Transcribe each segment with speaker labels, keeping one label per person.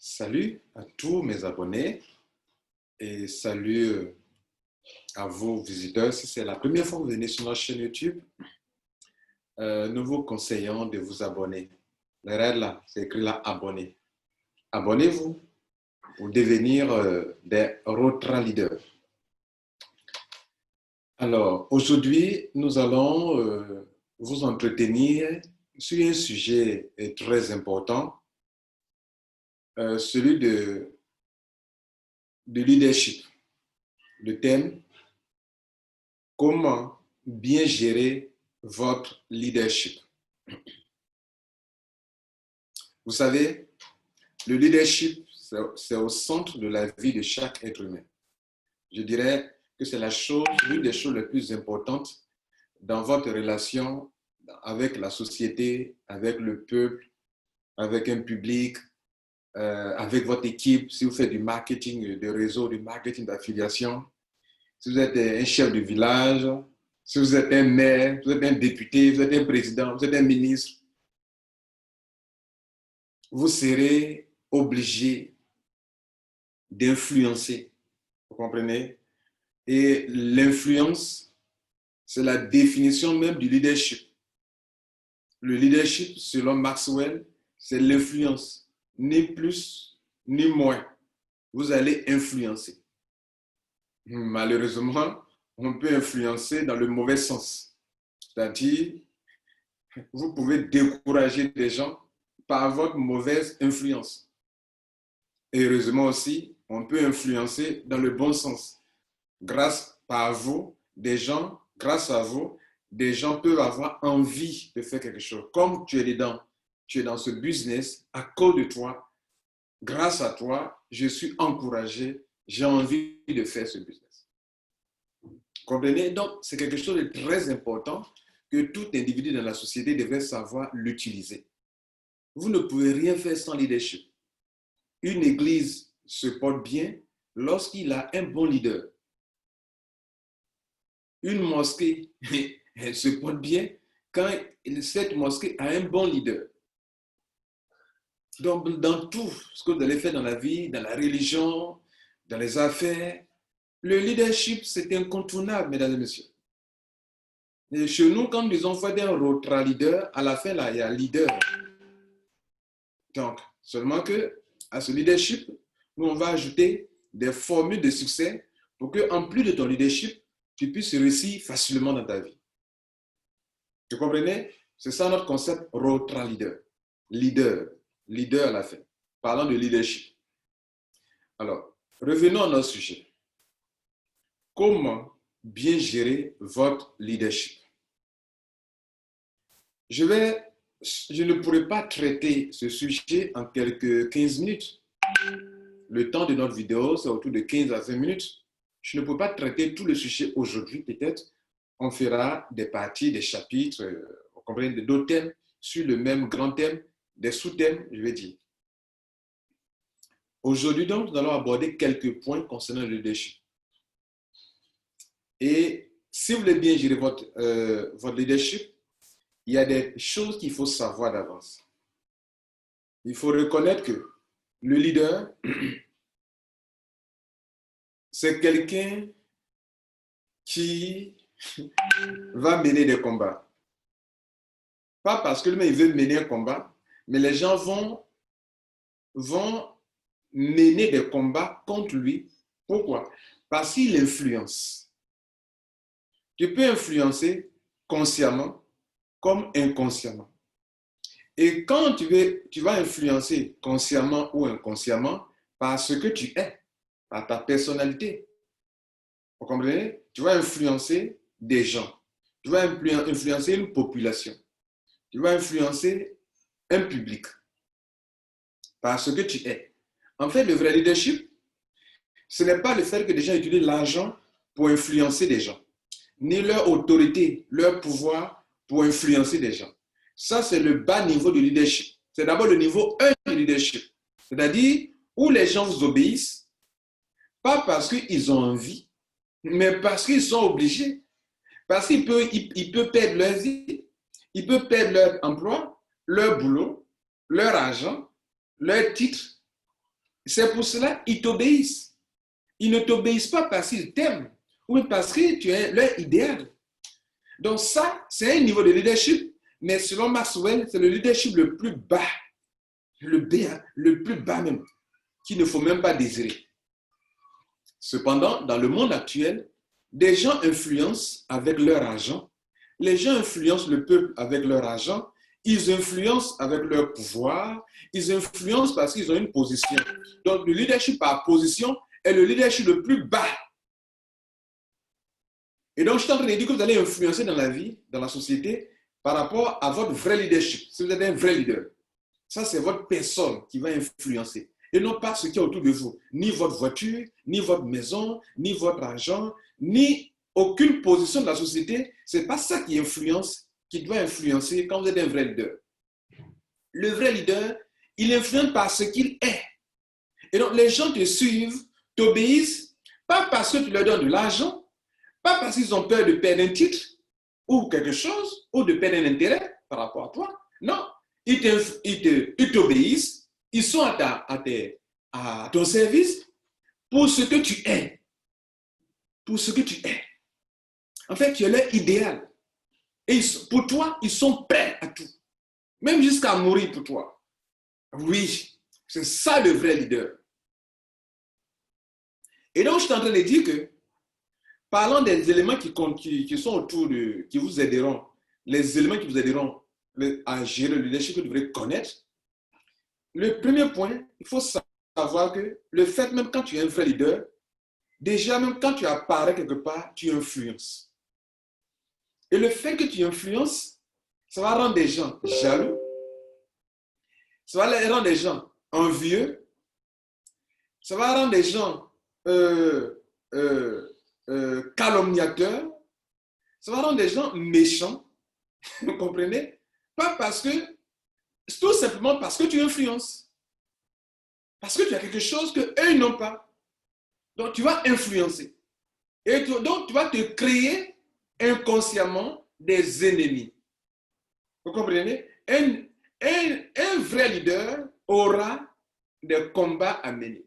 Speaker 1: Salut à tous mes abonnés et salut à vos visiteurs. Si c'est la première fois que vous venez sur notre chaîne YouTube, nous vous conseillons de vous abonner. Le règle là, c'est écrit là, abonner. Abonnez-vous pour devenir des Rotra leaders. Alors, aujourd'hui, nous allons vous entretenir sur un sujet très important, celui de leadership. Le thème, comment bien gérer votre leadership. Vous savez, le leadership, c'est au centre de la vie de chaque être humain. Je dirais que c'est l'une des choses les plus importantes dans votre relation avec la société, avec le peuple, avec un public, avec votre équipe, si vous faites du marketing de réseau, du marketing d'affiliation, si vous êtes un chef de village, si vous êtes un maire, vous êtes un député, vous êtes un président, vous êtes un ministre, vous serez obligé d'influencer. Vous comprenez? Et l'influence, c'est la définition même du leadership. Le leadership, selon Maxwell, c'est l'influence. Ni plus, ni moins. Vous allez influencer. Malheureusement, on peut influencer dans le mauvais sens. C'est-à-dire, vous pouvez décourager des gens par votre mauvaise influence. Et heureusement aussi, on peut influencer dans le bon sens. Grâce à vous, grâce à vous, des gens peuvent avoir envie de faire quelque chose. Comme tu es dans ce business, à cause de toi, grâce à toi, je suis encouragé, j'ai envie de faire ce business. Comprenez? Donc, c'est quelque chose de très important que tout individu dans la société devrait savoir l'utiliser. Vous ne pouvez rien faire sans leadership. Une église se porte bien lorsqu'il a un bon leader. Une mosquée, elle se porte bien quand cette mosquée a un bon leader. Donc, dans tout ce que vous allez faire dans la vie, dans la religion, dans les affaires, le leadership, c'est incontournable, mesdames et messieurs. Et chez nous, quand nous disons faut être un Rotra leader, à la fin, là, il y a leader. Donc, seulement que à ce leadership, nous, on va ajouter des formules de succès pour qu'en plus de ton leadership, tu puisses réussir facilement dans ta vie. Vous comprenez? C'est ça notre concept Rotra leader. Leader à la fin. Parlant de leadership. Alors, revenons à notre sujet. Comment bien gérer votre leadership? Je ne pourrai pas traiter ce sujet en quelques 15 minutes. Le temps de notre vidéo, c'est autour de 15 à 20 minutes. Je ne peux pas traiter tout le sujet aujourd'hui, peut-être. On fera des parties, des chapitres, vous comprenez, d'autres thèmes sur le même grand thème, des sous-thèmes, je vais dire. Aujourd'hui, donc, nous allons aborder quelques points concernant le leadership. Et si vous voulez bien gérer votre leadership, il y a des choses qu'il faut savoir d'avance. Il faut reconnaître que le leader, c'est quelqu'un qui va mener des combats. Pas parce que lui-même il veut mener un combat, mais les gens vont mener des combats contre lui. Pourquoi? Parce qu'il influence. Tu peux influencer consciemment comme inconsciemment. Et quand tu vas influencer consciemment ou inconsciemment par ce que tu es, par ta personnalité. Vous comprenez? Tu vas influencer des gens. Tu vas influencer une population. Tu vas influencer un public par ce que tu es. En fait, le vrai leadership, ce n'est pas le fait que des gens utilisent l'argent pour influencer des gens, ni leur autorité, leur pouvoir pour influencer des gens. Ça, c'est le bas niveau du leadership. C'est d'abord le niveau 1 du leadership. C'est-à-dire où les gens vous obéissent, pas parce qu'ils ont envie, mais parce qu'ils sont obligés. Parce qu'ils peuvent perdre leur vie, ils peuvent perdre leur emploi, leur boulot, leur argent, leur titre, C'est pour cela qu'ils t'obéissent. Ils ne t'obéissent pas parce qu'ils t'aiment ou parce que tu es leur idéal. Donc ça, c'est un niveau de leadership, mais selon Maxwell, c'est le leadership le plus bas, le plus bas même, qu'il ne faut même pas désirer. Cependant, dans le monde actuel, des gens influencent avec leur argent. Les gens influencent le peuple avec leur argent. Ils influencent avec leur pouvoir. Ils influencent parce qu'ils ont une position. Donc, le leadership par position est le leadership le plus bas. Et donc, je suis en train de dire que vous allez influencer dans la vie, dans la société, par rapport à votre vrai leadership. Si vous êtes un vrai leader, ça, c'est votre personne qui va influencer. Et non pas ce qui est autour de vous. Ni votre voiture, ni votre maison, ni votre argent, ni aucune position de la société. Ce n'est pas ça qui influence, qui doit influencer quand vous êtes un vrai leader. Le vrai leader, il influence par ce qu'il est. Et donc, les gens te suivent, t'obéissent, pas parce que tu leur donnes de l'argent, pas parce qu'ils ont peur de perdre un titre ou quelque chose, ou de perdre un intérêt par rapport à toi. Non, ils t'obéissent, ils sont à ton service pour ce que tu es. Pour ce que tu es. En fait, tu es leur idéal. Et pour toi, ils sont prêts à tout. Même jusqu'à mourir pour toi. Oui, c'est ça le vrai leader. Et donc, je suis en train de dire que, parlant des éléments qui sont autour qui vous aideront, les éléments qui vous aideront à gérer le leadership que vous devrez connaître, le premier point, il faut savoir que le fait, même quand tu es un vrai leader, déjà, même quand tu apparais quelque part, tu influences. Et le fait que tu influences, ça va rendre des gens jaloux, ça va rendre des gens envieux, ça va rendre des gens calomniateurs, ça va rendre des gens méchants, vous comprenez? Pas parce que, tout simplement parce que tu influences. Parce que tu as quelque chose qu'eux n'ont pas. Donc tu vas influencer. Et donc tu vas te créer inconsciemment des ennemis. Vous comprenez? Un vrai leader aura des combats à mener.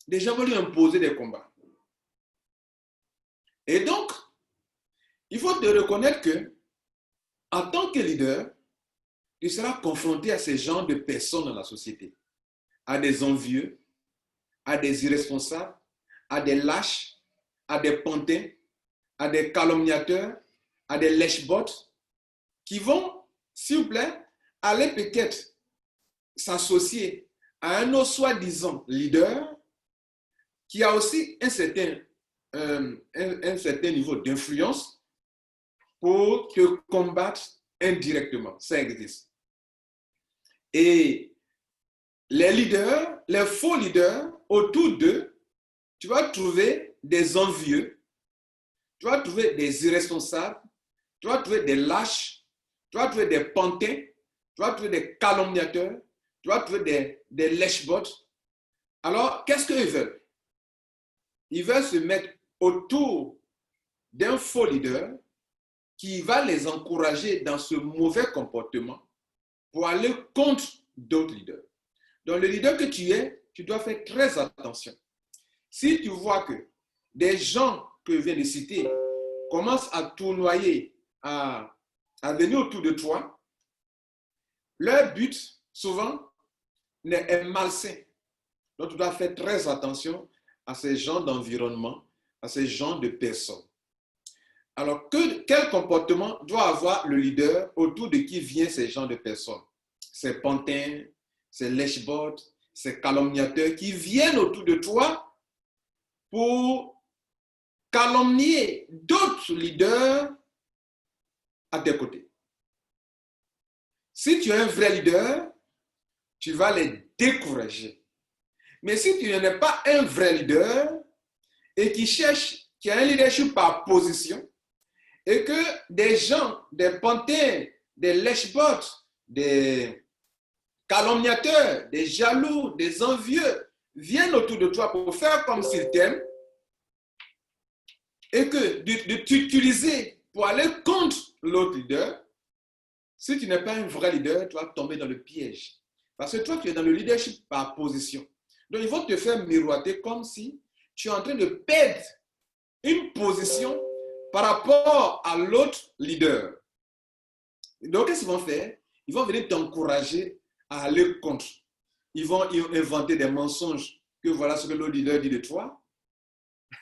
Speaker 1: Des gens vont lui imposer des combats. Et donc, il faut te reconnaître que, en tant que leader, tu seras confronté à ces genres de personnes dans la société. À des envieux, à des irresponsables, à des lâches, à des pantins, à des calomniateurs, à des lèche-bottes, qui vont, s'il vous plaît, aller peut-être s'associer à un autre soi-disant leader qui a aussi un certain niveau d'influence pour te combattre indirectement. Ça existe. Et les leaders, les faux leaders, autour d'eux, tu vas trouver des envieux, tu vas trouver des irresponsables, tu vas trouver des lâches, tu vas trouver des pantins, tu vas trouver des calomniateurs, tu vas trouver des lèche-bottes. Alors, qu'est-ce qu'ils veulent? Ils veulent se mettre autour d'un faux leader qui va les encourager dans ce mauvais comportement pour aller contre d'autres leaders. Donc, le leader que tu es, tu dois faire très attention. Si tu vois que des gens que je viens de citer commencent à tournoyer, à venir autour de toi, leur but, souvent, est malsain. Donc, tu dois faire très attention à ces gens d'environnement, à ces gens de personnes. Alors, quel comportement doit avoir le leader autour de qui viennent ces gens de personnes? Ces pantins, ces lèche-bottes, ces calomniateurs qui viennent autour de toi pour calomnier d'autres leaders à tes côtés. Si tu es un vrai leader, tu vas les décourager. Mais si tu n'es pas un vrai leader et qui a un leadership par position, et que des gens, des pantins, des lèche-bottes, des calomniateurs, des jaloux, des envieux viennent autour de toi pour faire comme s'ils t'aiment et que de t'utiliser pour aller contre l'autre leader, si tu n'es pas un vrai leader, tu vas tomber dans le piège. Parce que toi, tu es dans le leadership par position. Donc, ils vont te faire miroiter comme si tu es en train de perdre une position par rapport à l'autre leader. Donc, qu'est-ce qu'ils vont faire? Ils vont venir t'encourager à aller contre. Ils vont inventer des mensonges que voilà ce que l'autre leader dit de toi.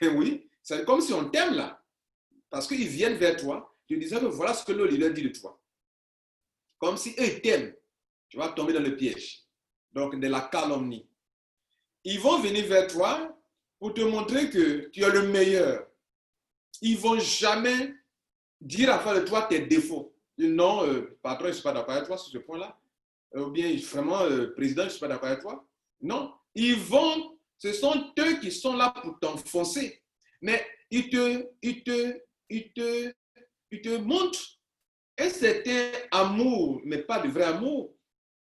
Speaker 1: Et oui, c'est comme si on t'aime là. Parce qu'ils viennent vers toi, te disant que voilà ce que l'autre leader dit de toi. Comme si eux t'aiment. Tu vas tomber dans le piège. Donc, de la calomnie. Ils vont venir vers toi pour te montrer que tu es le meilleur. Ils ne vont jamais dire à faire de toi tes défauts. Non, patron, je ne suis pas d'accord avec toi sur ce point-là. Ou bien, vraiment, président, je ne suis pas d'accord avec toi. Non, ce sont eux qui sont là pour t'enfoncer. Mais ils te montrent un certain amour, mais pas de vrai amour,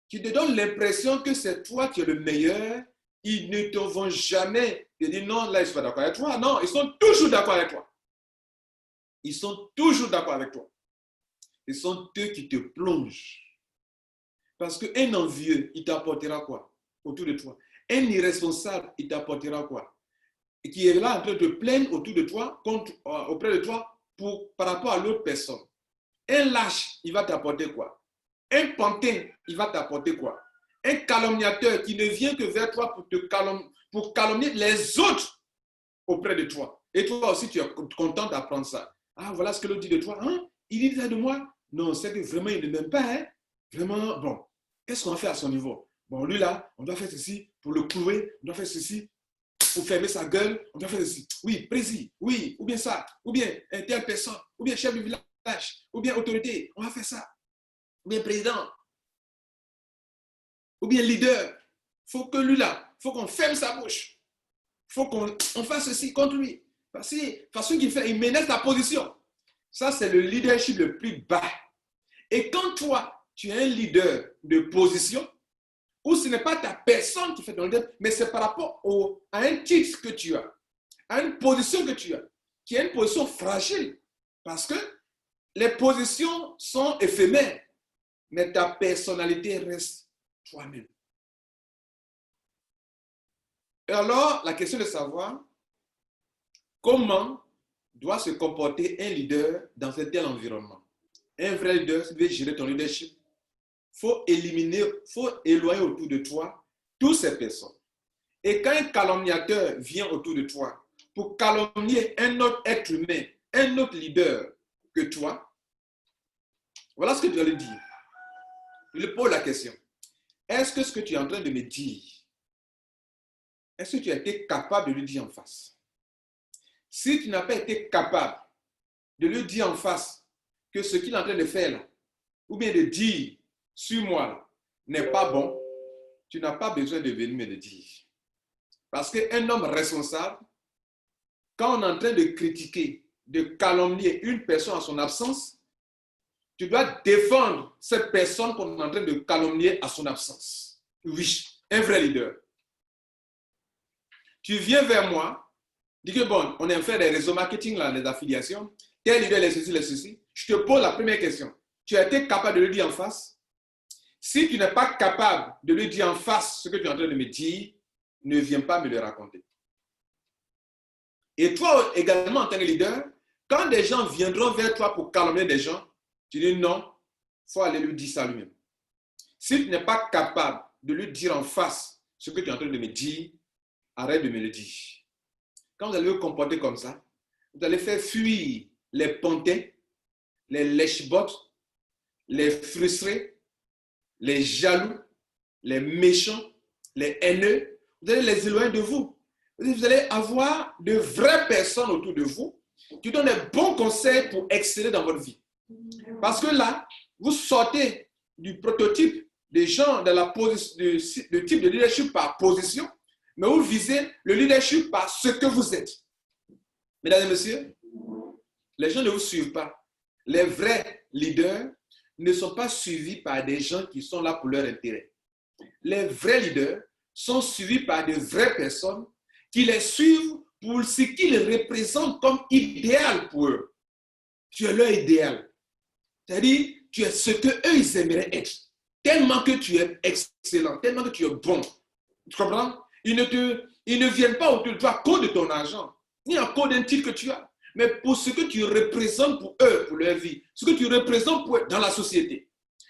Speaker 1: qui te donne l'impression que c'est toi qui es le meilleur. Ils ne te vont jamais te dire non, là, je ne suis pas d'accord avec toi. Non, ils sont toujours d'accord avec toi. Ils sont toujours d'accord avec toi. Ce sont eux qui te plongent. Parce qu'un envieux, il t'apportera quoi autour de toi? Un irresponsable, il t'apportera quoi? Et qui est là en train de te plaindre autour de toi, auprès de toi, par rapport à l'autre personne. Un lâche, il va t'apporter quoi? Un pantin, il va t'apporter quoi? Un calomniateur qui ne vient que vers toi pour calomnier les autres auprès de toi. Et toi aussi, tu es content d'apprendre ça. Ah, voilà ce que l'autre dit de toi. Hein? Il dit ça de moi? Non, c'est que vraiment, il ne m'aime pas. Hein? Vraiment, bon, qu'est-ce qu'on va faire à son niveau? Bon, lui là, on doit faire ceci pour le clouer, on doit faire ceci pour fermer sa gueule, on doit faire ceci. Oui, président, oui, ou bien ça, ou bien telle personne, ou bien chef du village, ou bien autorité, on va faire ça. Ou bien président, ou bien leader. Il faut que lui là, il faut qu'on ferme sa bouche. Il faut qu'on fasse ceci contre lui. Parce que façon qu'il fait, il menace la position. Ça, c'est le leadership le plus bas. Et quand toi, tu es un leader de position, où ce n'est pas ta personne qui fait ton leader, mais c'est par rapport à un titre que tu as, à une position que tu as, qui est une position fragile. Parce que les positions sont éphémères, mais ta personnalité reste toi-même. Et alors, la question est de savoir comment doit se comporter un leader dans un tel environnement. Un vrai leader, si tu veux gérer ton leadership, il faut éloigner autour de toi toutes ces personnes. Et quand un calomniateur vient autour de toi pour calomnier un autre être humain, un autre leader que toi, voilà ce que tu dois lui dire. Je lui pose la question. Est-ce que ce que tu es en train de me dire, est-ce que tu as été capable de lui dire en face? Si tu n'as pas été capable de lui dire en face que ce qu'il est en train de faire là, ou bien de dire sur moi n'est pas bon, tu n'as pas besoin de venir me le dire. Parce qu'un homme responsable, quand on est en train de critiquer, de calomnier une personne en son absence, tu dois défendre cette personne qu'on est en train de calomnier à son absence. Oui, un vrai leader. Tu viens vers moi, dis que bon, on est en train des réseaux marketing, là, les affiliations, tel leader, les ceci. Je te pose la première question. Tu as été capable de le dire en face? Si tu n'es pas capable de lui dire en face ce que tu es en train de me dire, ne viens pas me le raconter. Et toi également, en tant que leader, quand des gens viendront vers toi pour calomnier des gens, tu dis non, il faut aller lui dire ça lui-même. Si tu n'es pas capable de lui dire en face ce que tu es en train de me dire, arrête de me le dire. Quand vous allez vous comporter comme ça, vous allez faire fuir les pantins, les lèche-bottes, les frustrés, les jaloux, les méchants, les haineux. Vous allez les éloigner de vous. Vous allez avoir de vraies personnes autour de vous qui donnent des bons conseils pour exceller dans votre vie. Parce que là, vous sortez du prototype des gens de la de type de leadership par position, mais vous visez le leadership par ce que vous êtes. Mesdames et messieurs, les gens ne vous suivent pas. Les vrais leaders ne sont pas suivis par des gens qui sont là pour leur intérêt. Les vrais leaders sont suivis par de vraies personnes qui les suivent pour ce qu'ils représentent comme idéal pour eux. Tu es leur idéal. C'est-à-dire, tu es ce qu'eux, ils aimeraient être. Tellement que tu es excellent, tellement que tu es bon. Tu comprends? Ils ne viennent pas autour de toi à cause de ton argent, ni à cause d'un titre que tu as, mais pour ce que tu représentes pour eux, pour leur vie, ce que tu représentes pour eux dans la société,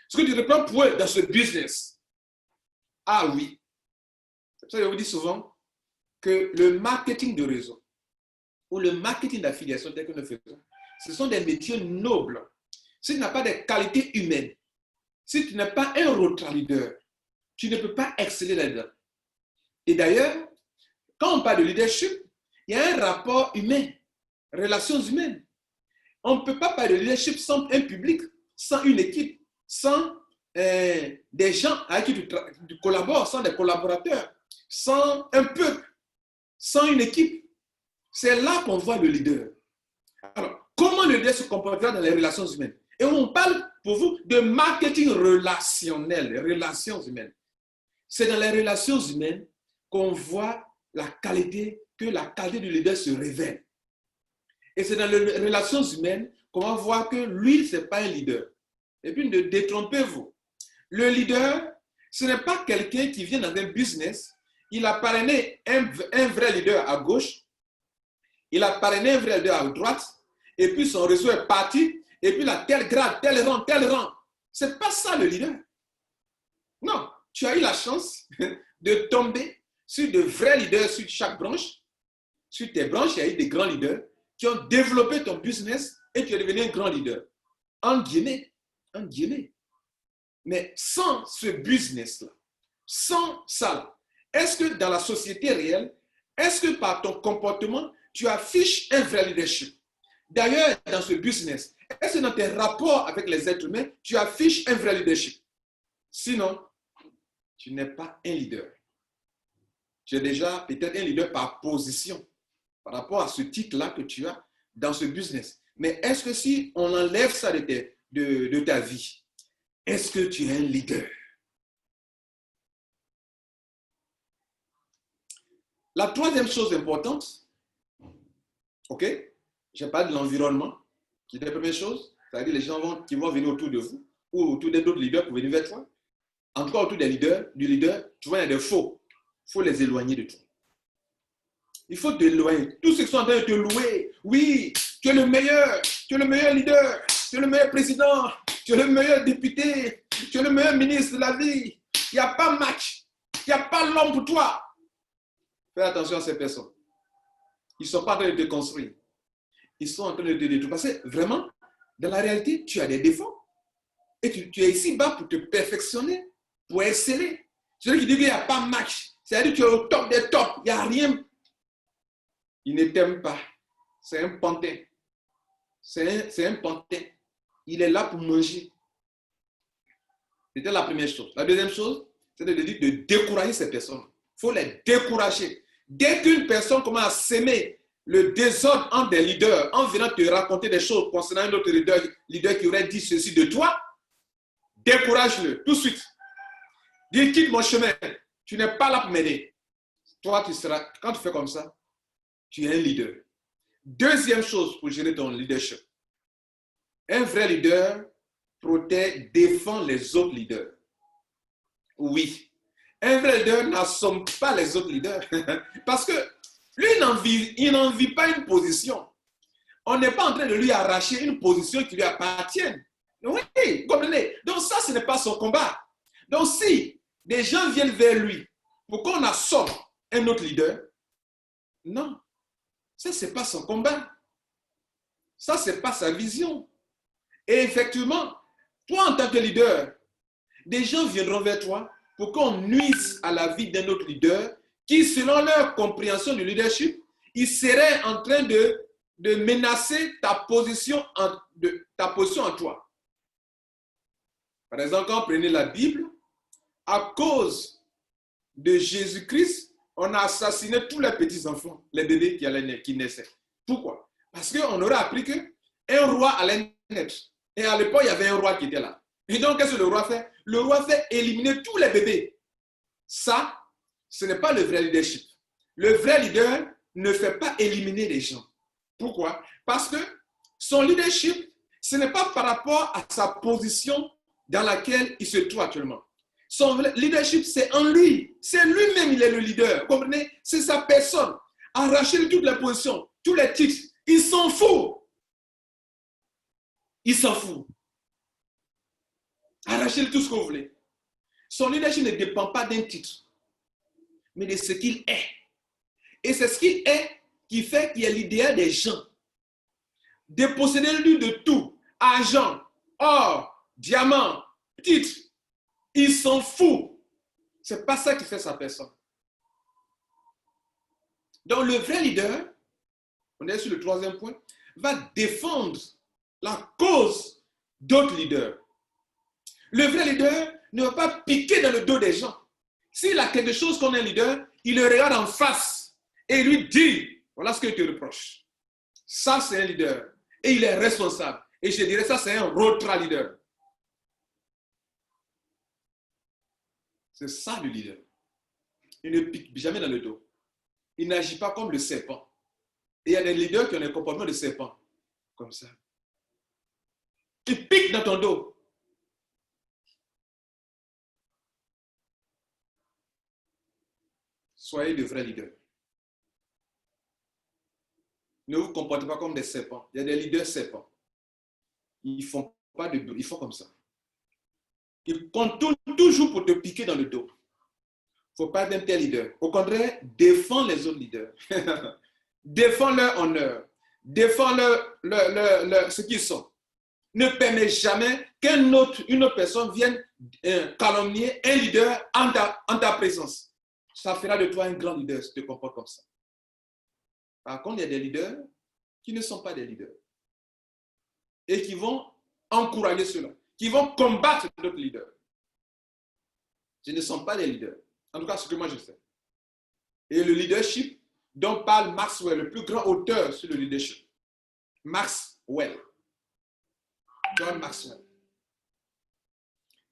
Speaker 1: ce que tu représentes pour eux dans ce business. Ah oui. C'est pour ça que je vous dis souvent que le marketing de réseau ou le marketing d'affiliation tel que nous faisons, ce sont des métiers nobles. Si tu n'as pas des qualités humaines, si tu n'es pas un road leader, tu ne peux pas exceller là-dedans. Et d'ailleurs, quand on parle de leadership, il y a un rapport humain, relations humaines. On ne peut pas parler de leadership sans un public, sans une équipe, sans des gens avec qui tu collabores, sans des collaborateurs, sans un peuple, sans une équipe. C'est là qu'on voit le leader. Alors, comment le leader se comportera dans les relations humaines? Et on parle pour vous de marketing relationnel, les relations humaines. C'est dans les relations humaines qu'on voit que la qualité du leader se révèle. Et c'est dans les relations humaines qu'on va voir que lui, ce n'est pas un leader. Et puis, ne détrompez-vous. Le leader, ce n'est pas quelqu'un qui vient dans un business, il a parrainé un vrai leader à gauche, il a parrainé un vrai leader à droite, et puis son réseau est parti, et puis là, tel grade, tel rang, tel rang. Ce n'est pas ça le leader. Non, tu as eu la chance de tomber sur de vrais leaders sur chaque branche. Sur tes branches, il y a eu des grands leaders qui ont développé ton business et tu es devenu un grand leader. En guillemets. Mais sans ce business-là, sans ça, est-ce que dans la société réelle, est-ce que par ton comportement, tu affiches un vrai leadership? D'ailleurs, dans ce business, est-ce que dans tes rapports avec les êtres humains, tu affiches un vrai leadership? Sinon, tu n'es pas un leader. Tu es déjà peut-être un leader par position, par rapport à ce titre-là que tu as dans ce business. Mais est-ce que si on enlève ça de ta vie, est-ce que tu es un leader? La troisième chose importante, ok, j'ai parlé de l'environnement, qui est la première chose, c'est-à-dire les gens qui vont venir autour de vous, ou autour d'autres leaders pour venir vers toi. En tout cas, autour du leader, tu vois, il y a des faux. Il faut les éloigner de toi. Il faut t'éloigner. Tous ceux qui sont en train de te louer, oui, tu es le meilleur leader, tu es le meilleur président, tu es le meilleur député, tu es le meilleur ministre de la vie. Il n'y a pas match, il n'y a pas l'homme pour toi. Fais attention à ces personnes. Ils ne sont pas en train de te construire. Ils sont en train de te détruire. Parce que vraiment, dans la réalité, tu as des défauts. Et tu es ici-bas pour te perfectionner, pour exceller. Celui qui dit qu'il n'y a pas match, c'est-à-dire que tu es au top des tops, il n'y a rien. Il ne t'aime pas. C'est un pantin. C'est un pantin. Il est là pour manger. C'était la première chose. La deuxième chose, c'est de dire de décourager ces personnes. Il faut les décourager. Dès qu'une personne commence à s'aimer le désordre entre des leaders, en venant te raconter des choses concernant un autre leader qui aurait dit ceci de toi, décourage-le tout de suite. Dis, quitte mon chemin. Tu n'es pas là pour m'aider. Toi, quand tu fais comme ça, tu es un leader. Deuxième chose pour gérer ton leadership. Un vrai leader protège, défend les autres leaders. Oui. Un vrai leader n'assomme pas les autres leaders. Parce que lui, il n'en vit pas une position. On n'est pas en train de lui arracher une position qui lui appartient. Oui, vous comprenez? Donc ça, ce n'est pas son combat. Donc si des gens viennent vers lui pour qu'on assomme un autre leader, non. Ça, ce n'est pas son combat. Ça, ce n'est pas sa vision. Et effectivement, toi, en tant que leader, des gens viendront vers toi pour qu'on nuise à la vie d'un autre leader qui, selon leur compréhension du leadership, ils seraient en train de menacer ta position en toi. Par exemple, quand on prenait la Bible, à cause de Jésus-Christ, on a assassiné tous les petits-enfants, les bébés qui naissaient. Pourquoi? Parce qu'on aurait appris qu'un roi allait naître. Et à l'époque, il y avait un roi qui était là. Et donc, qu'est-ce que le roi fait? Le roi fait éliminer tous les bébés. Ça, ce n'est pas le vrai leadership. Le vrai leader ne fait pas éliminer les gens. Pourquoi? Parce que son leadership, ce n'est pas par rapport à sa position dans laquelle il se trouve actuellement. Son leadership, c'est en lui. C'est lui-même, il est le leader. Vous comprenez? C'est sa personne. Arracher toutes les positions, tous les titres. Il s'en fout. Il s'en fout. Arrachez tout ce que vous voulez. Son leadership ne dépend pas d'un titre, mais de ce qu'il est. Et c'est ce qu'il est qui fait qu'il est l'idéal des gens. Déposséder-lui de tout. Argent, or, diamant, titre. Il s'en fout. C'est pas ça qui fait sa personne. Donc le vrai leader, on est sur le troisième point, va défendre la cause d'autres leaders. Le vrai leader ne va pas piquer dans le dos des gens. S'il a quelque chose comme un leader, il le regarde en face et lui dit, voilà ce que je te reproche. Ça, c'est un leader. Et il est responsable. Et je dirais, ça, c'est un ultra leader. C'est ça le leader. Il ne pique jamais dans le dos. Il n'agit pas comme le serpent. Et il y a des leaders qui ont des comportements de serpent. Comme ça. Il pique dans ton dos. Soyez de vrais leaders. Ne vous comportez pas comme des serpents. Il y a des leaders serpents. Ils ne font pas de bruit. Ils font comme ça. Ils comptent toujours pour te piquer dans le dos. Il ne faut pas être un tel leader. Au contraire, défends les autres leaders. Défends leur honneur. Défends ce qu'ils sont. Ne permets jamais qu'une autre personne vienne calomnier un leader en ta présence. Ça fera de toi un grand leader si tu te comportes comme ça. Par contre, il y a des leaders qui ne sont pas des leaders et qui vont encourager cela, qui vont combattre d'autres leaders. Ce ne sont pas des leaders. En tout cas, ce que moi je sais. Et le leadership dont parle Maxwell, le plus grand auteur sur le leadership. Maxwell. John Maxwell.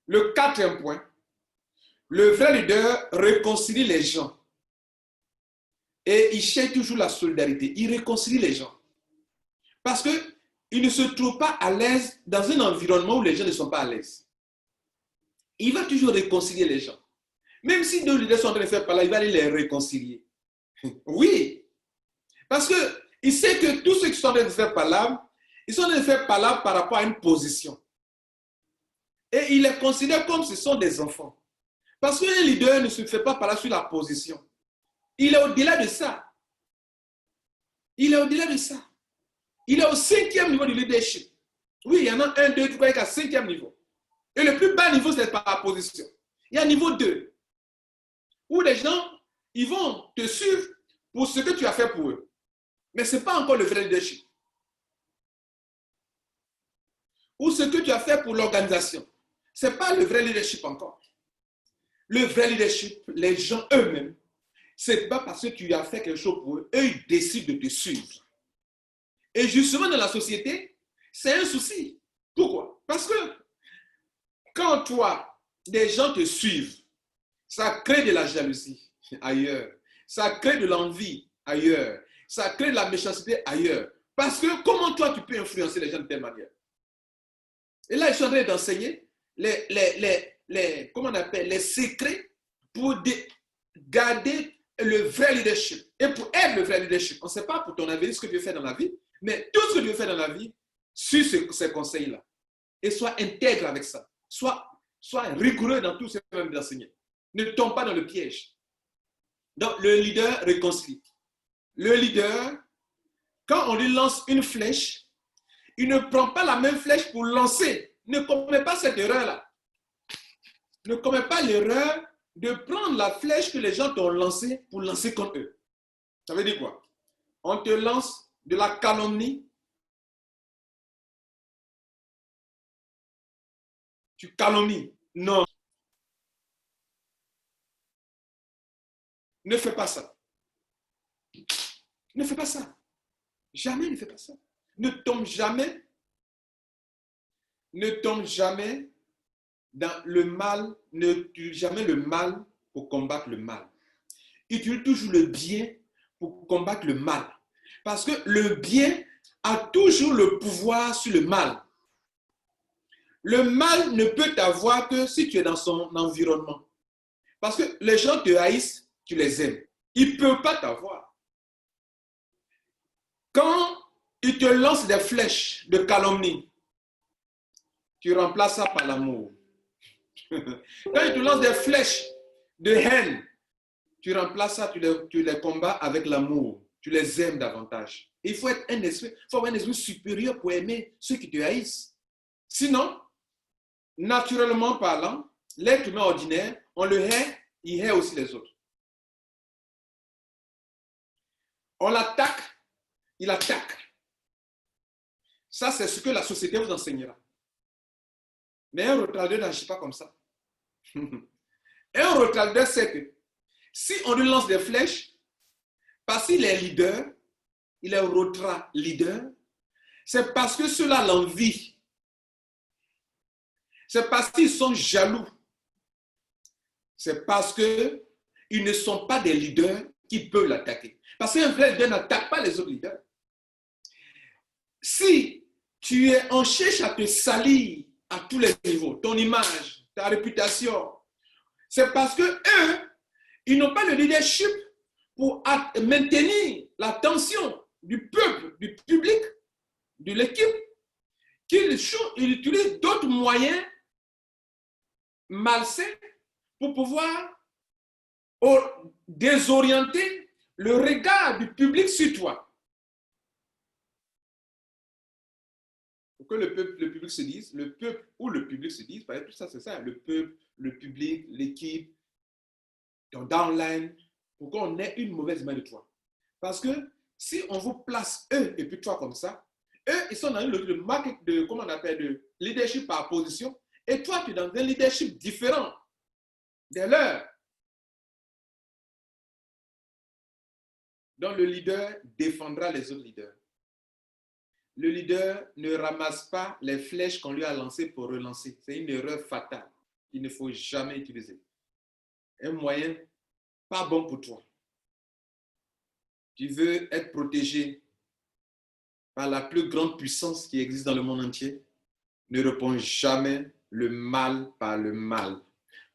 Speaker 1: Le quatrième point, le vrai leader réconcilie les gens. Et il cherche toujours la solidarité. Il réconcilie les gens. Parce qu'il ne se trouve pas à l'aise dans un environnement où les gens ne sont pas à l'aise. Il va toujours réconcilier les gens. Même si deux leaders sont en train de faire par là, il va aller les réconcilier. Oui. Parce qu'il sait que tous ceux qui sont en train de faire par là, ils sont en train de faire par là par rapport à une position. Et il les considère comme ce sont des enfants. Parce qu'un leader ne se fait pas par là sur la position. Il est au-delà de ça. Il est au-delà de ça. Il est au 5e niveau du leadership. Oui, il y en a 1, 2, 3, 4, 5e niveau. Et le plus bas niveau, c'est par la position. Il y a niveau 2. Où les gens, ils vont te suivre pour ce que tu as fait pour eux. Mais ce n'est pas encore le vrai leadership. Ou ce que tu as fait pour l'organisation. Ce n'est pas le vrai leadership encore. Le vrai leadership, les gens eux-mêmes, ce n'est pas parce que tu as fait quelque chose pour eux, eux, ils décident de te suivre. Et justement, dans la société, c'est un souci. Pourquoi? Parce que quand toi, des gens te suivent, ça crée de la jalousie ailleurs. Ça crée de l'envie ailleurs. Ça crée de la méchanceté ailleurs. Parce que comment toi, tu peux influencer les gens de telle manière? Et là, je suis en train d'enseigner comment on appelle, les secrets pour garder le vrai leadership. Et pour être le vrai leadership, on ne sait pas pour ton avenir ce que tu veux faire dans la vie, mais tout ce que tu veux faire dans la vie, suis ces conseils-là. Et sois intègre avec ça. Sois rigoureux dans tout ce que tu veux enseigner. Ne tombe pas dans le piège. Donc, le leader réconcilie. Le leader, quand on lui lance une flèche, il ne prend pas la même flèche pour lancer. Ne commet pas cette erreur-là. Ne commet pas l'erreur de prendre la flèche que les gens t'ont lancée pour lancer contre eux. Ça veut dire quoi? On te lance de la calomnie. Tu calomnies. Non. Ne fais pas ça. Ne fais pas ça. Jamais ne fais pas ça. Ne tombe jamais dans le mal, ne utilise jamais le mal pour combattre le mal. Utilise toujours le bien pour combattre le mal. Parce que le bien a toujours le pouvoir sur le mal. Le mal ne peut t'avoir que si tu es dans son environnement. Parce que les gens te haïssent, tu les aimes. Ils ne peuvent pas t'avoir. Quand ils te lancent des flèches de calomnie, tu remplaces ça par l'amour. Quand ils te lancent des flèches de haine, tu remplaces ça, tu les combats avec l'amour. Tu les aimes davantage. Il faut être faut avoir un esprit supérieur pour aimer ceux qui te haïssent. Sinon, naturellement parlant, l'être humain ordinaire, on le hait, il hait aussi les autres. On l'attaque, il attaque. Ça, c'est ce que la société vous enseignera. Mais un retardeur n'agit pas comme ça. Un retardeur sait que si on lui lance des flèches, parce qu'il est leader, il est retard leader, c'est parce que ceux-là l'envient. C'est parce qu'ils sont jaloux. C'est parce qu'ils ne sont pas des leaders qui peuvent l'attaquer. Parce qu'un vrai leader n'attaque pas les autres leaders. Si tu es en cherche à te salir à tous les niveaux, ton image, ta réputation, c'est parce que eux, ils n'ont pas le leadership pour maintenir l'attention du peuple, du public, de l'équipe, qu'ils utilisent d'autres moyens malsains pour pouvoir désorienter le regard du public sur toi. Pour que le public se dise, le peuple ou le public se dise, tout ça c'est ça, le peuple, le public, l'équipe, ton downline, pour qu'on ait une mauvaise image de toi. Parce que si on vous place eux et puis toi comme ça, eux, ils sont dans le market de, comment on appelle, de leadership par position, et toi, tu es dans un leadership différent de leur. Donc, le leader défendra les autres leaders. Le leader ne ramasse pas les flèches qu'on lui a lancées pour relancer. C'est une erreur fatale qu'il ne faut jamais utiliser. Un moyen pas bon pour toi. Tu veux être protégé par la plus grande puissance qui existe dans le monde entier. Ne réponds jamais le mal par le mal.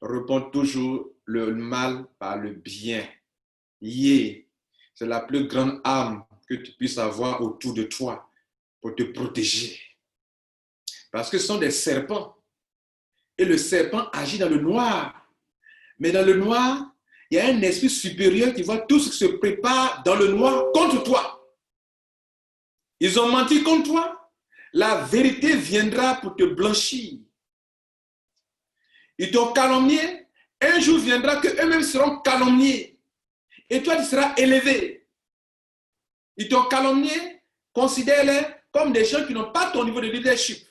Speaker 1: Réponds toujours le mal par le bien. C'est la plus grande arme que tu puisses avoir autour de toi pour te protéger. Parce que ce sont des serpents. Et le serpent agit dans le noir. Mais dans le noir, il y a un esprit supérieur qui voit tout ce qui se prépare dans le noir contre toi. Ils ont menti contre toi. La vérité viendra pour te blanchir. Ils t'ont calomnié. Un jour viendra qu'eux-mêmes seront calomniés. Et toi, tu seras élevé. Ils t'ont calomnié. Considère-les comme des gens qui n'ont pas ton niveau de leadership.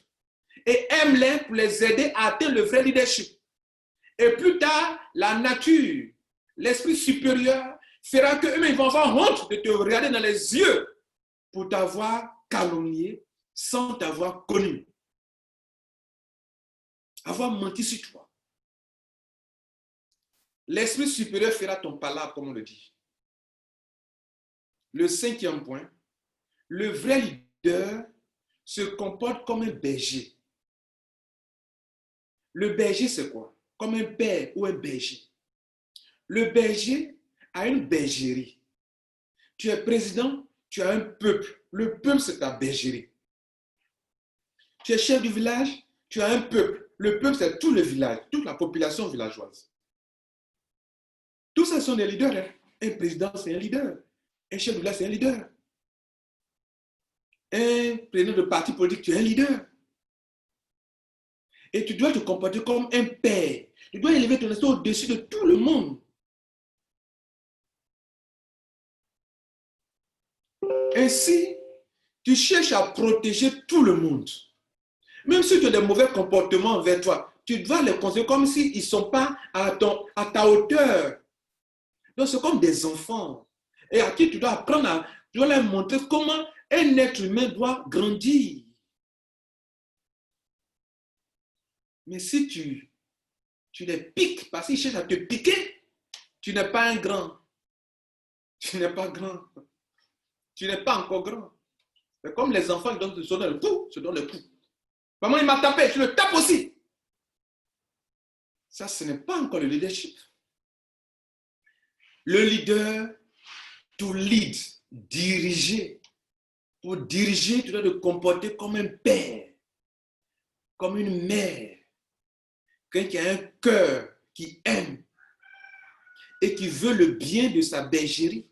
Speaker 1: Et aime-les pour les aider à atteindre le vrai leadership. Et plus tard, la nature, l'esprit supérieur, fera qu'eux-mêmes vont avoir honte de te regarder dans les yeux pour t'avoir calomnié sans t'avoir connu. Avoir menti sur toi. L'esprit supérieur fera ton palabre, comme on le dit. Le cinquième point, le vrai leader se comporte comme un berger. Le berger, c'est quoi? Comme un père ou un berger. Le berger a une bergerie. Tu es président, tu as un peuple. Le peuple, c'est ta bergerie. Tu es chef du village, tu as un peuple. Le peuple, c'est tout le village, toute la population villageoise. Tous ces sont des leaders. Hein? Un président, c'est un leader. Un chef de village, c'est un leader. Un président de parti politique, tu es un leader. Et tu dois te comporter comme un père. Tu dois élever ton esprit au-dessus de tout le monde. Ainsi, tu cherches à protéger tout le monde. Même si tu as des mauvais comportements envers toi, tu dois les considérer comme s'ils ne sont pas à ta hauteur. Donc, c'est comme des enfants. Et à qui tu dois apprendre tu dois leur montrer comment un être humain doit grandir. Mais si tu les piques, parce qu'ils cherchent à te piquer, tu n'es pas un grand. Tu n'es pas grand. Tu n'es pas encore grand. C'est comme les enfants qui se donnent le pouls, se donnent le pouls. Maman, il m'a tapé, je le tape aussi. Ça, ce n'est pas encore le leadership. Le leader, to lead, diriger. Pour diriger, tu dois te comporter comme un père, comme une mère. Quelqu'un qui a un cœur, qui aime et qui veut le bien de sa bergerie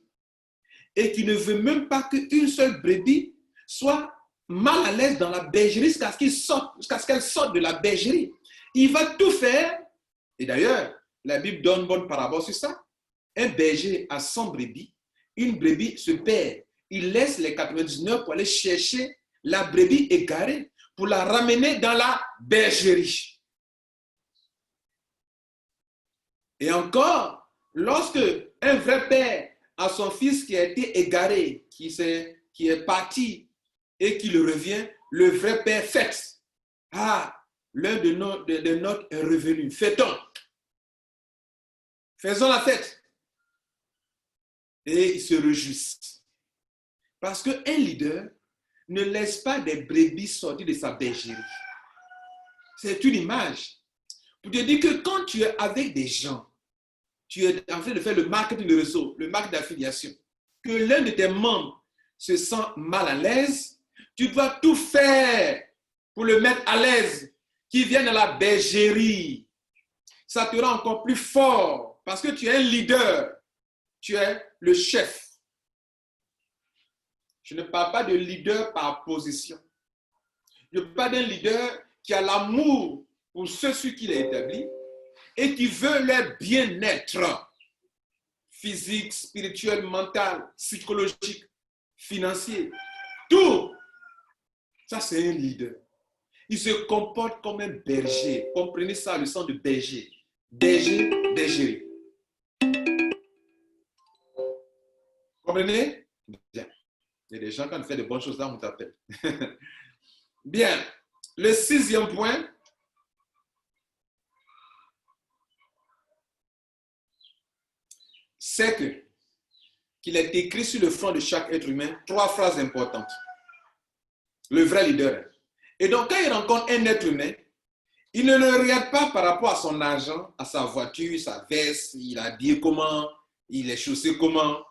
Speaker 1: et qui ne veut même pas qu'une seule brebis soit mal à l'aise dans la bergerie jusqu'à ce qu'elle sorte de la bergerie. Il va tout faire. Et d'ailleurs, la Bible donne une bonne parabole sur ça. Un berger a 100 brebis, une brebis se perd. Il laisse les 99 pour aller chercher la brebis égarée pour la ramener dans la bergerie. Et encore, lorsque un vrai père a son fils qui a été égaré, qui est parti et qui le revient, le vrai père fête. Ah, l'un de nôtres est revenu. Fêtons. Faisons la fête. Et ils se réjouissent. Parce qu'un leader ne laisse pas des brebis sortir de sa bergerie. C'est une image. Pour te dire que quand tu es avec des gens, tu es en train de faire le marketing de réseau, le marketing d'affiliation, que l'un de tes membres se sent mal à l'aise, tu dois tout faire pour le mettre à l'aise, qu'il vienne à la bergerie. Ça te rend encore plus fort parce que tu es un leader, tu es le chef. Je ne parle pas de leader par position. Je parle d'un leader qui a l'amour pour ceux sur qui il est établi et qui veut leur bien-être physique, spirituel, mental, psychologique, financier. Tout. Ça, c'est un leader. Il se comporte comme un berger. Comprenez ça, le sens de berger. Berger, bergerie. Comprenez? Bien. Il y a des gens, quand ils font de bonnes choses, là, on t'appelle. Bien. Le 6e point. C'est qu'il est écrit sur le front de chaque être humain 3 phrases importantes. Le vrai leader. Et donc, quand il rencontre un être humain, il ne le regarde pas par rapport à son argent, à sa voiture, sa veste, il est habillé comment, il est chaussé comment.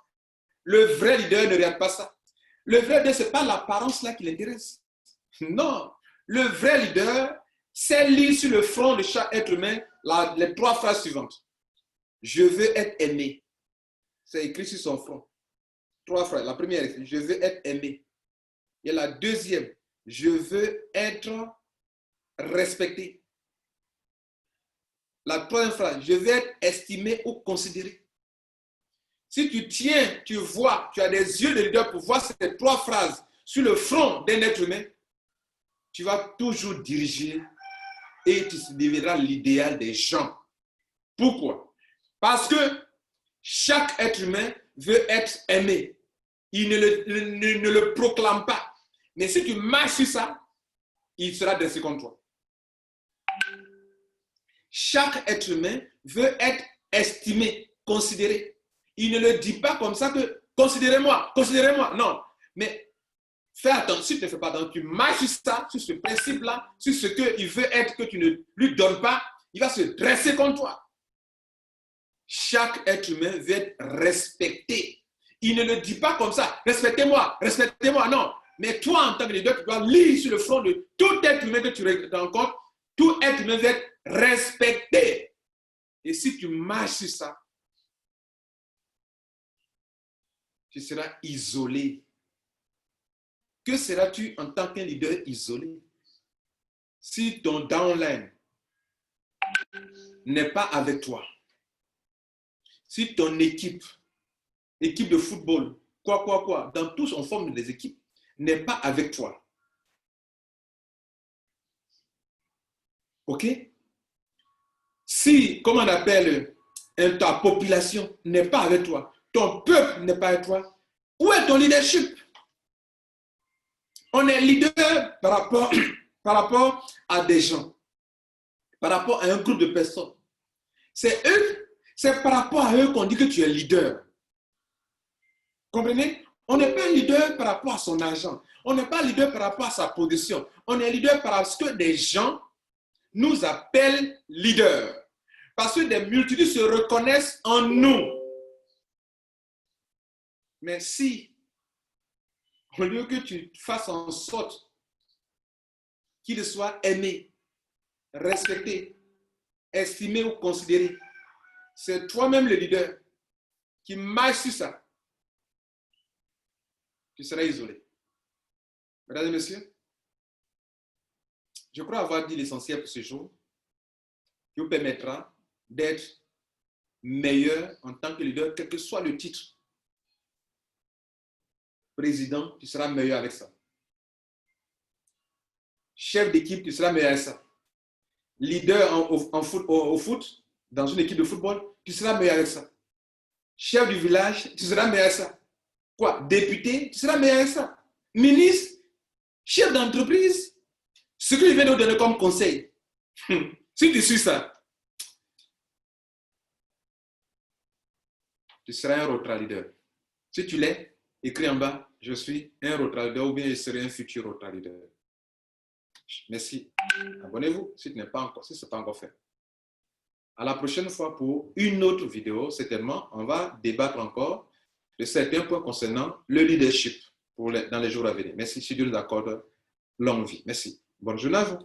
Speaker 1: Le vrai leader ne regarde pas ça. Le vrai leader, ce n'est pas l'apparence là qui l'intéresse. Non. Le vrai leader, c'est lire sur le front de chaque être humain les 3 phrases suivantes. Je veux être aimé. C'est écrit sur son front. 3 phrases. La première, je veux être aimé. Et la deuxième, je veux être respecté. La troisième phrase, je veux être estimé ou considéré. Si tu tiens, tu vois, tu as des yeux de leader pour voir ces 3 phrases sur le front d'un être humain, tu vas toujours diriger et tu deviendras l'idéal des gens. Pourquoi? Parce que chaque être humain veut être aimé. Il ne le proclame pas. Mais si tu marches sur ça, il sera dressé contre toi. Chaque être humain veut être estimé, considéré. Il ne le dit pas comme ça que considérez-moi, considérez-moi. Non, mais fais attention, si tu ne fais pas attention, tu marches sur ça, sur ce principe-là, sur ce qu'il veut être que tu ne lui donnes pas, il va se dresser contre toi. Chaque être humain veut être respecté. Il ne le dit pas comme ça, respectez-moi, non. Mais toi, en tant que leader, tu dois lire sur le front de tout être humain que tu rencontres, tout être humain veut être respecté. Et si tu marches sur ça, tu seras isolé. Que seras-tu en tant qu'un leader isolé? Si ton downline n'est pas avec toi, si ton équipe de football, dans tous on forme des équipes, n'est pas avec toi. OK? Si, comment on appelle, ta population n'est pas avec toi, ton peuple n'est pas avec toi, où est ton leadership? On est leader par rapport à des gens, par rapport à un groupe de personnes. C'est par rapport à eux qu'on dit que tu es leader. Comprenez? On n'est pas leader par rapport à son argent. On n'est pas leader par rapport à sa position. On est leader parce que des gens nous appellent leaders. Parce que des multitudes se reconnaissent en nous. Mais si, au lieu que tu fasses en sorte qu'il soit aimé, respecté, estimé ou considéré, c'est toi-même le leader qui marche sur ça, tu seras isolé. Mesdames et messieurs, je crois avoir dit l'essentiel pour ce jour, qui vous permettra d'être meilleur en tant que leader, quel que soit le titre. Président, tu seras meilleur avec ça. Chef d'équipe, tu seras meilleur avec ça. Leader au foot, dans une équipe de football, tu seras meilleur avec ça. Chef du village, tu seras meilleur avec ça. Quoi? Député, tu seras meilleur avec ça. Ministre, chef d'entreprise, ce que je viens de vous donner comme conseil, si tu suis ça, tu seras un Rotra leader. Si tu l'es, écris en bas, je suis un Rotra leader ou bien je serai un futur Rotra leader. Merci. Abonnez-vous si ce n'est pas encore fait. À la prochaine fois pour une autre vidéo, certainement, on va débattre encore de certains points concernant le leadership dans les jours à venir. Merci, si Dieu nous accorde longue vie. Merci. Bonne journée à vous.